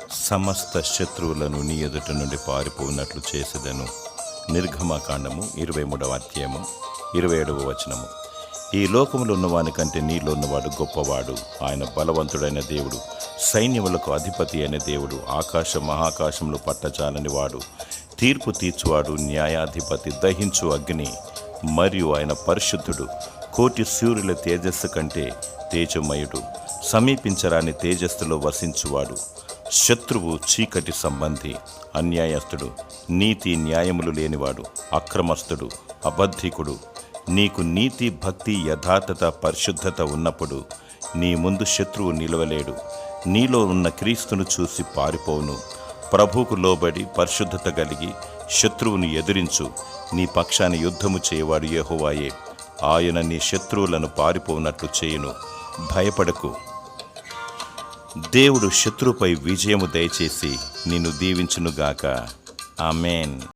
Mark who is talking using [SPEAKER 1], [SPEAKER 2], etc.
[SPEAKER 1] సమస్త శత్రువులను నీ ఎదుట నుండి పారిపోయినట్లు చేసేదను. నిర్గమకాండము 23వ అధ్యాయము 27వ వచనము. ఈ లోకములో ఉన్నవాని కంటే నీలో ఉన్నవాడు గొప్పవాడు. ఆయన బలవంతుడైన దేవుడు, సైన్యములకు అధిపతి అయిన దేవుడు, ఆకాశ మహాకాశములు పట్టజాలని వాడు, తీర్పు తీర్చువాడు, న్యాయాధిపతి, దహించు అగ్ని, మరియు ఆయన పరిశుద్ధుడు, కోటి సూర్యుల తేజస్సు కంటే తేజమయుడు, సమీపించరాని తేజస్సులో వసించువాడు, శత్రువు, చీకటి సంబంధి, అన్యాయస్తుడు, నీతి న్యాయములు లేనివాడు, అక్రమస్తుడు, అబద్ధికుడు. నీకు నీతి, భక్తి, యథార్థత, పరిశుద్ధత ఉన్నప్పుడు నీ ముందు శత్రువు నిలవలేడు. నీలో ఉన్న క్రీస్తును చూసి పారిపోవును. ప్రభువుకు లోబడి పరిశుద్ధత కలిగి శత్రువును ఎదిరించు. నీ పక్షాన యుద్ధము చేయవాడు యెహోవాయే. ఆయన నీ శత్రువులను పారిపోనట్లు చేయును. భయపడకు. దేవుడు శత్రువుపై విజయము దయచేసి నిన్ను దీవించునుగాక. ఆమేన్.